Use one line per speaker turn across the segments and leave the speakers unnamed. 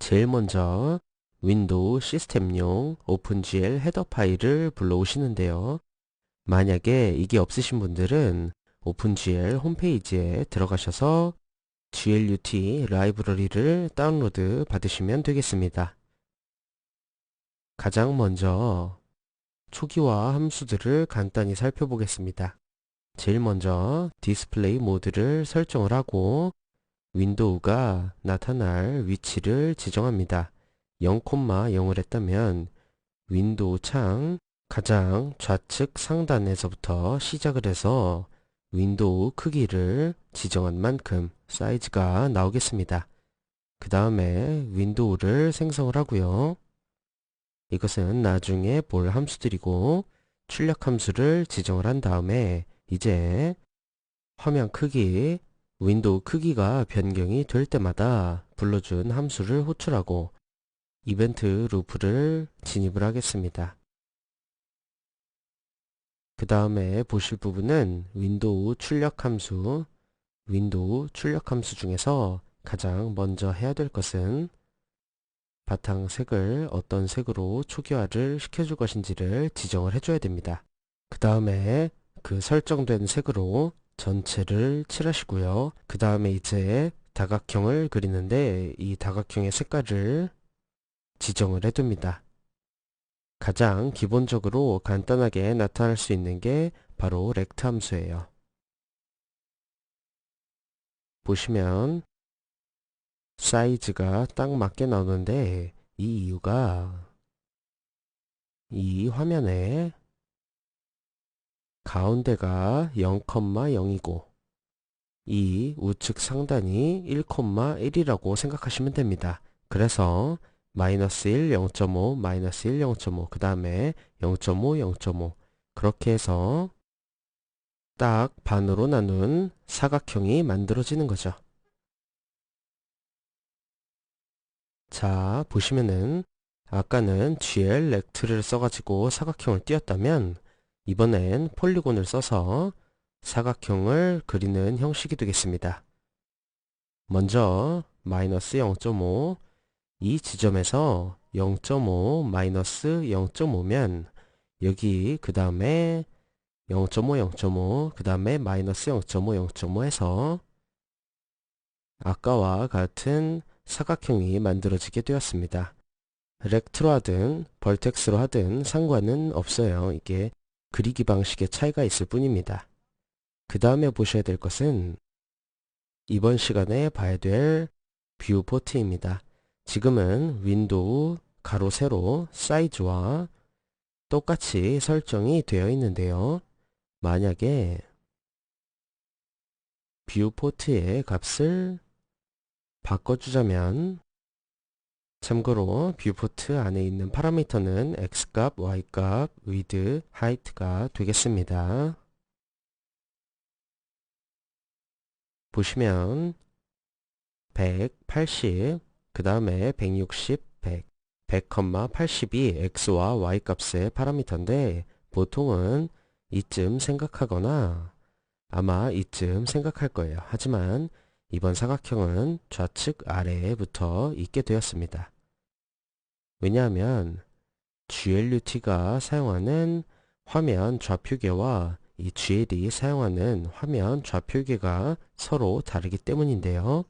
제일 먼저 윈도우 시스템용 오픈GL 헤더 파일을 불러오시는데요. 만약에 이게 없으신 분들은 오픈GL 홈페이지에 들어가셔서 GLUT 라이브러리를 다운로드 받으시면 되겠습니다. 가장 먼저 초기화 함수들을 간단히 살펴보겠습니다. 제일 먼저 디스플레이 모드를 설정을 하고 윈도우가 나타날 위치를 지정합니다. 0,0을 했다면 윈도우 창 가장 좌측 상단에서부터 시작을 해서 윈도우 크기를 지정한 만큼 사이즈가 나오겠습니다. 그 다음에 윈도우를 생성을 하고요. 이것은 나중에 볼 함수들이고 출력 함수를 지정을 한 다음에 이제 화면 크기, 윈도우 크기가 변경이 될 때마다 불러준 함수를 호출하고 이벤트 루프를 진입을 하겠습니다. 그 다음에 보실 부분은 윈도우 출력 함수 중에서 가장 먼저 해야 될 것은 바탕색을 어떤 색으로 초기화를 시켜줄 것인지를 지정을 해줘야 됩니다. 그 다음에 그 설정된 색으로 전체를 칠하시고요. 그 다음에 이제 다각형을 그리는데 이 다각형의 색깔을 지정을 해둡니다. 가장 기본적으로 간단하게 나타날 수 있는 게 바로 렉트 함수예요. 보시면 사이즈가 딱 맞게 나오는데 이 이유가 이 화면에 가운데가 0,0이고 이 우측 상단이 1,1이라고 생각하시면 됩니다. 그래서 마이너스 1, 0.5, 마이너스 1, 0.5, 그 다음에 0.5, 0.5 그렇게 해서 딱 반으로 나눈 사각형이 만들어지는 거죠. 자, 보시면은 아까는 GL 렉트를 써가지고 사각형을 띄웠다면 이번엔 폴리곤을 써서 사각형을 그리는 형식이 되겠습니다. 먼저 마이너스 0.5 이 지점에서 0.5 마이너스 0.5면 여기 그 다음에 0.5 0.5 그 다음에 마이너스 0.5 0.5 해서 아까와 같은 사각형이 만들어지게 되었습니다. 렉트로 하든 벌텍스로 하든 상관은 없어요. 이게 그리기 방식의 차이가 있을 뿐입니다. 그 다음에 보셔야 될 것은 이번 시간에 봐야 될 뷰포트입니다. 지금은 윈도우 가로 세로 사이즈와 똑같이 설정이 되어 있는데요. 만약에 뷰포트의 값을 바꿔주자면 참고로 뷰포트 안에 있는 파라미터는 x값, y값, width, height가 되겠습니다. 보시면 180, 그 다음에 160, 100, 100,80이 x와 y 값의 파라미터인데 보통은 이쯤 생각하거나 아마 이쯤 생각할 거예요. 하지만 이번 사각형은 좌측 아래에 붙어 있게 되었습니다. 왜냐하면 GLUT가 사용하는 화면 좌표계와 이 GL이 사용하는 화면 좌표계가 서로 다르기 때문인데요.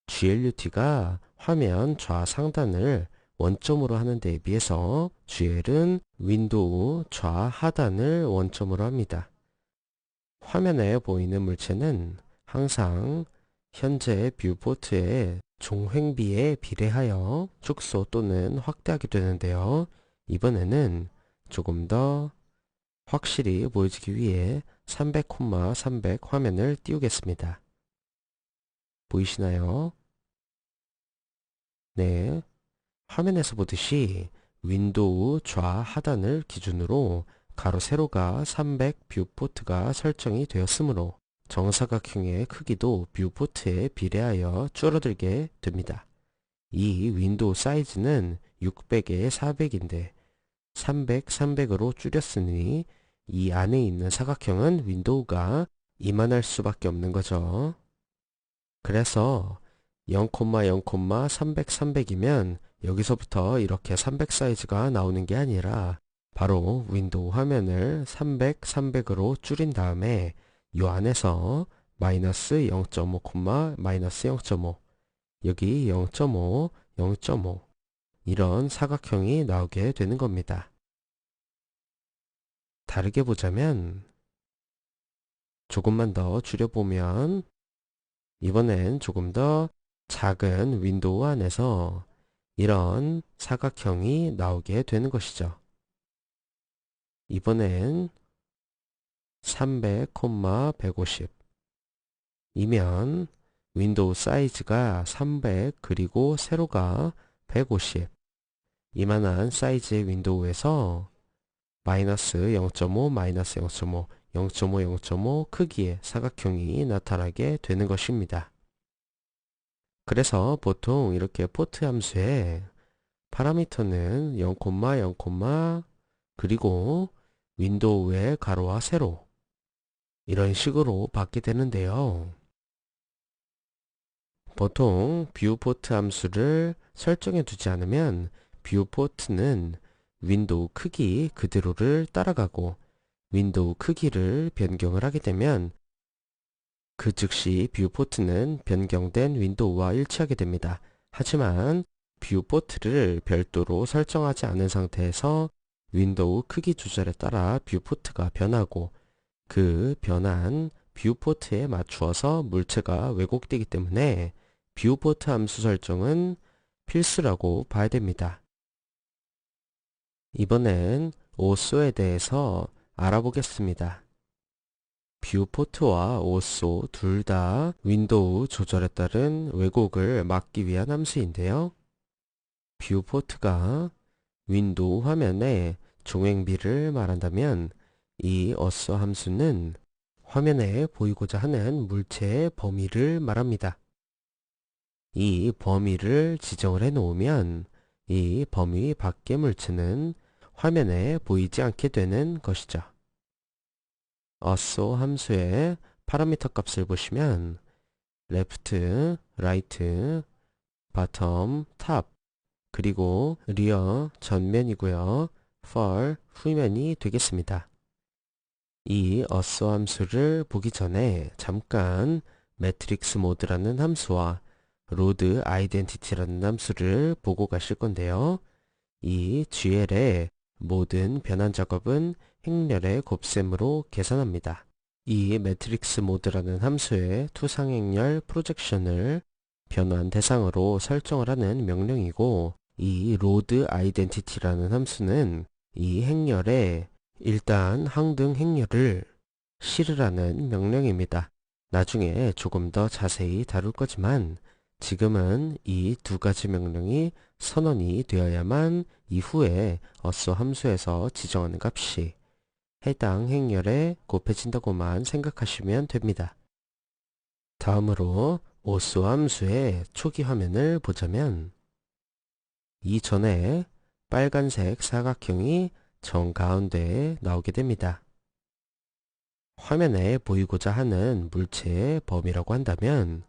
GLUT가 화면 좌상단을 원점으로 하는 데에 비해서 GL은 윈도우 좌하단을 원점으로 합니다. 화면에 보이는 물체는 항상 현재 뷰포트의 종횡비에 비례하여 축소 또는 확대하게 되는데요. 이번에는 조금 더 확실히 보여지기 위해 300,300 화면을 띄우겠습니다. 보이시나요? 네. 화면에서 보듯이 윈도우 좌하단을 기준으로 가로 세로가 300 뷰포트가 설정이 되었으므로 정사각형의 크기도 뷰포트에 비례하여 줄어들게 됩니다. 이 윈도우 사이즈는 600에 400인데 300, 300으로 줄였으니 이 안에 있는 사각형은 윈도우가 이만할 수밖에 없는 거죠. 그래서 0, 0, 300, 300이면 여기서부터 이렇게 300 사이즈가 나오는 게 아니라 바로 윈도우 화면을 300, 300으로 줄인 다음에 이 안에서 마이너스 0.5, 마이너스 0.5 여기 0.5, 0.5 이런 사각형이 나오게 되는 겁니다. 다르게 보자면 조금만 더 줄여보면 이번엔 조금 더 작은 윈도우 안에서 이런 사각형이 나오게 되는 것이죠. 이번엔 300, 150 이면 윈도우 사이즈가 300 그리고 세로가 150 이만한 사이즈의 윈도우에서 마이너스 0.5, 마이너스 0.5, 0.5, 0.5 크기의 사각형이 나타나게 되는 것입니다. 그래서 보통 이렇게 포트 함수에 파라미터는 0, 0, 그리고 윈도우의 가로와 세로 이런 식으로 받게 되는데요. 보통 뷰포트 함수를 설정해 두지 않으면 뷰포트는 윈도우 크기 그대로를 따라가고 윈도우 크기를 변경을 하게 되면 그 즉시 뷰포트는 변경된 윈도우와 일치하게 됩니다. 하지만 뷰포트를 별도로 설정하지 않은 상태에서 윈도우 크기 조절에 따라 뷰포트가 변하고 그 변한 뷰포트에 맞추어서 물체가 왜곡되기 때문에 뷰포트 함수 설정은 필수라고 봐야 됩니다. 이번엔 오소에 대해서 알아보겠습니다. 뷰포트와 오소 둘 다 윈도우 조절에 따른 왜곡을 막기 위한 함수인데요. 뷰포트가 윈도우 화면의 종횡비를 말한다면 이 어소 함수는 화면에 보이고자 하는 물체의 범위를 말합니다. 이 범위를 지정을 해 놓으면 이 범위 밖의 물체는 화면에 보이지 않게 되는 것이죠. 어소 함수의 파라미터 값을 보시면 left, right, bottom, top 그리고 rear 전면이고요. far 후면이 되겠습니다. 이 어소 함수를 보기 전에 잠깐 매트릭스 모드라는 함수와 로드 아이덴티티라는 함수를 보고 가실 건데요. 이 GL의 모든 변환 작업은 행렬의 곱셈으로 계산합니다. 이 매트릭스 모드라는 함수의 투상행렬 프로젝션을 변환 대상으로 설정을 하는 명령이고 이 로드 아이덴티티라는 함수는 이 행렬의 일단 항등 행렬을 실으라는 명령입니다. 나중에 조금 더 자세히 다룰 거지만 지금은 이 두 가지 명령이 선언이 되어야만 이후에 어소 함수에서 지정하는 값이 해당 행렬에 곱해진다고만 생각하시면 됩니다. 다음으로 오소 함수의 초기 화면을 보자면 이전에 빨간색 사각형이 정가운데에 나오게 됩니다. 화면에 보이고자 하는 물체의 범위라고 한다면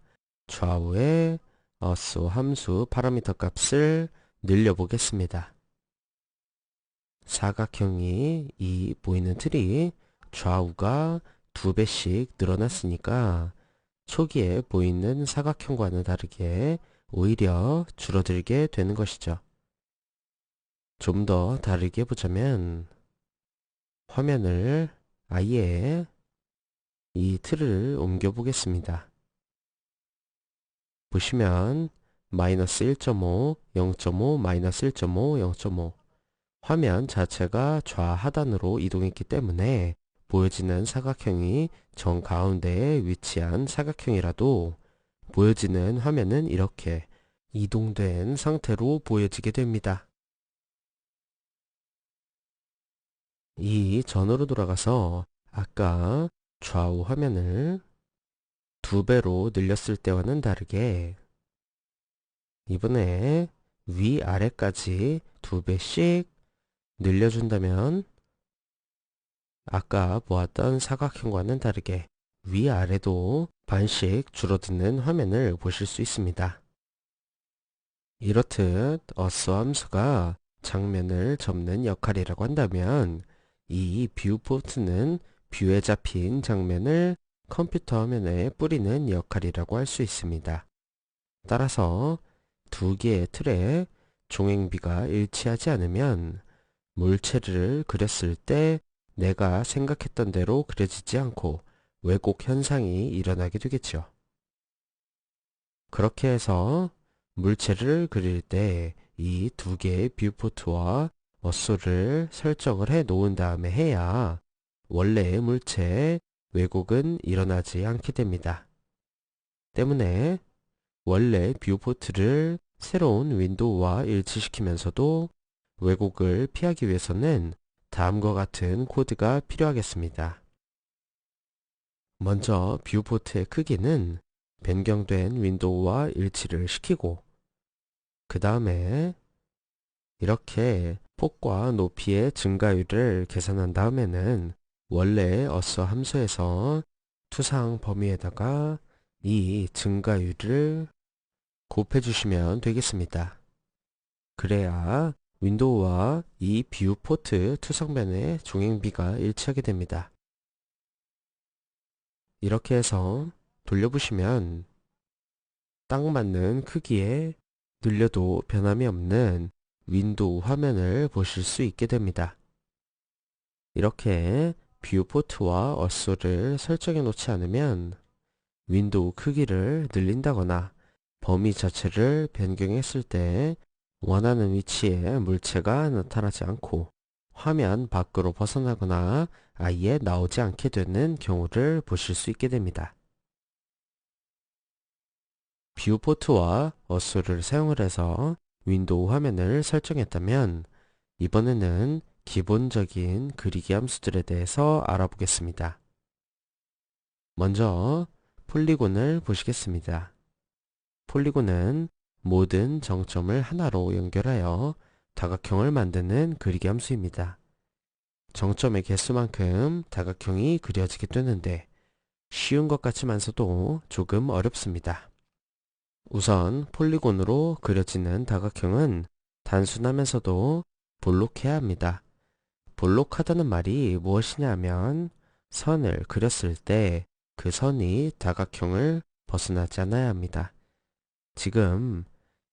좌우의 어소 함수 파라미터 값을 늘려보겠습니다. 사각형이 이 보이는 틀이 좌우가 2배씩 늘어났으니까 초기에 보이는 사각형과는 다르게 오히려 줄어들게 되는 것이죠. 좀 더 다르게 보자면 화면을 아예 이 틀을 옮겨 보겠습니다. 보시면 마이너스 1.5, 0.5, 마이너스 1.5, 0.5 화면 자체가 좌하단으로 이동했기 때문에 보여지는 사각형이 정가운데에 위치한 사각형이라도 보여지는 화면은 이렇게 이동된 상태로 보여지게 됩니다. 이 전으로 돌아가서 아까 좌우 화면을 2배로 늘렸을 때와는 다르게 이번에 위아래까지 2배씩 늘려준다면 아까 보았던 사각형과는 다르게 위아래도 반씩 줄어드는 화면을 보실 수 있습니다. 이렇듯 어서 함수가 장면을 접는 역할이라고 한다면 이 뷰포트는 뷰에 잡힌 장면을 컴퓨터 화면에 뿌리는 역할이라고 할 수 있습니다. 따라서 두 개의 틀에 종횡비가 일치하지 않으면 물체를 그렸을 때 내가 생각했던 대로 그려지지 않고 왜곡 현상이 일어나게 되겠죠. 그렇게 해서 물체를 그릴 때 이 두 개의 뷰포트와 어쏘를 설정을 해 놓은 다음에 해야 원래의 물체에 왜곡은 일어나지 않게 됩니다. 때문에 원래 뷰포트를 새로운 윈도우와 일치시키면서도 왜곡을 피하기 위해서는 다음과 같은 코드가 필요하겠습니다. 먼저 뷰포트의 크기는 변경된 윈도우와 일치를 시키고 그 다음에 이렇게 폭과 높이의 증가율을 계산한 다음에는 원래 어서 함수에서 투상 범위에다가 이 증가율을 곱해 주시면 되겠습니다. 그래야 윈도우와 이 뷰포트 투성면의 종횡비가 일치하게 됩니다. 이렇게 해서 돌려보시면 딱 맞는 크기에 늘려도 변함이 없는 윈도우 화면을 보실 수 있게 됩니다. 이렇게 뷰포트와 어쏘를 설정해 놓지 않으면 윈도우 크기를 늘린다거나 범위 자체를 변경했을 때 원하는 위치에 물체가 나타나지 않고 화면 밖으로 벗어나거나 아예 나오지 않게 되는 경우를 보실 수 있게 됩니다. 뷰포트와 어쏘를 사용을 해서 윈도우 화면을 설정했다면 이번에는 기본적인 그리기 함수들에 대해서 알아보겠습니다. 먼저 폴리곤을 보시겠습니다. 폴리곤은 모든 정점을 하나로 연결하여 다각형을 만드는 그리기 함수입니다. 정점의 개수만큼 다각형이 그려지게 되는데 쉬운 것 같지만서도 조금 어렵습니다. 우선 폴리곤으로 그려지는 다각형은 단순하면서도 볼록해야 합니다. 볼록하다는 말이 무엇이냐 하면 선을 그렸을 때 그 선이 다각형을 벗어나지 않아야 합니다. 지금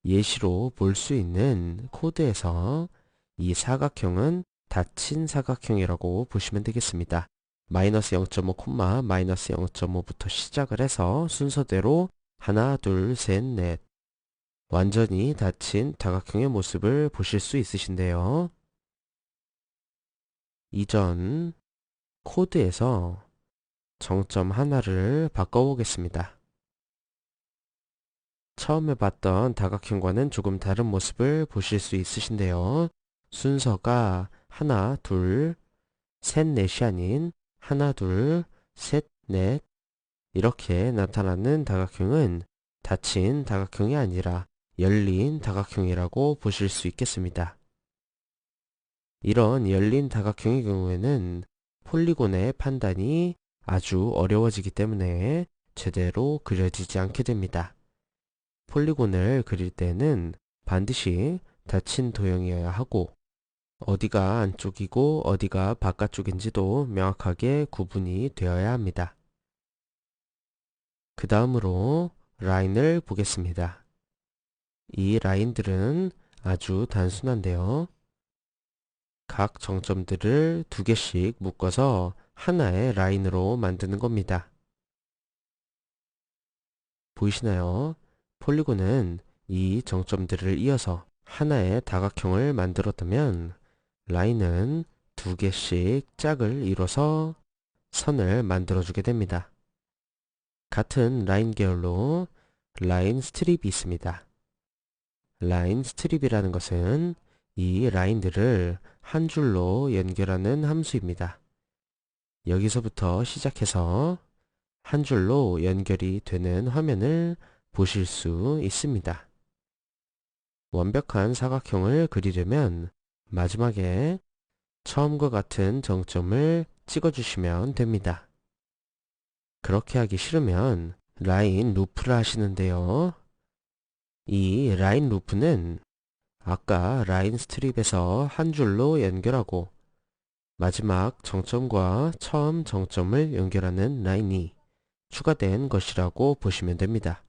예시로 볼 수 있는 코드에서 이 사각형은 닫힌 사각형이라고 보시면 되겠습니다. 마이너스 0.5, 마이너스 0.5부터 시작을 해서 순서대로 하나, 둘, 셋, 넷 완전히 닫힌 다각형의 모습을 보실 수 있으신데요. 이전 코드에서 정점 하나를 바꿔보겠습니다. 처음에 봤던 다각형과는 조금 다른 모습을 보실 수 있으신데요. 순서가 하나, 둘, 셋, 넷이 아닌 하나, 둘, 셋, 넷 이렇게 나타나는 다각형은 닫힌 다각형이 아니라 열린 다각형이라고 보실 수 있겠습니다. 이런 열린 다각형의 경우에는 폴리곤의 판단이 아주 어려워지기 때문에 제대로 그려지지 않게 됩니다. 폴리곤을 그릴 때는 반드시 닫힌 도형이어야 하고 어디가 안쪽이고 어디가 바깥쪽인지도 명확하게 구분이 되어야 합니다. 그 다음으로 라인을 보겠습니다. 이 라인들은 아주 단순한데요. 각 정점들을 두 개씩 묶어서 하나의 라인으로 만드는 겁니다. 보이시나요? 폴리곤은 이 정점들을 이어서 하나의 다각형을 만들었다면 라인은 두 개씩 짝을 이뤄서 선을 만들어주게 됩니다. 같은 라인 계열로 라인 스트립이 있습니다. 라인 스트립이라는 것은 이 라인들을 한 줄로 연결하는 함수입니다. 여기서부터 시작해서 한 줄로 연결이 되는 화면을 보실 수 있습니다. 완벽한 사각형을 그리려면 마지막에 처음과 같은 정점을 찍어주시면 됩니다. 그렇게 하기 싫으면 라인 루프를 하시는데요. 이 라인 루프는 아까 라인 스트립에서 한 줄로 연결하고 마지막 정점과 처음 정점을 연결하는 라인이 추가된 것이라고 보시면 됩니다.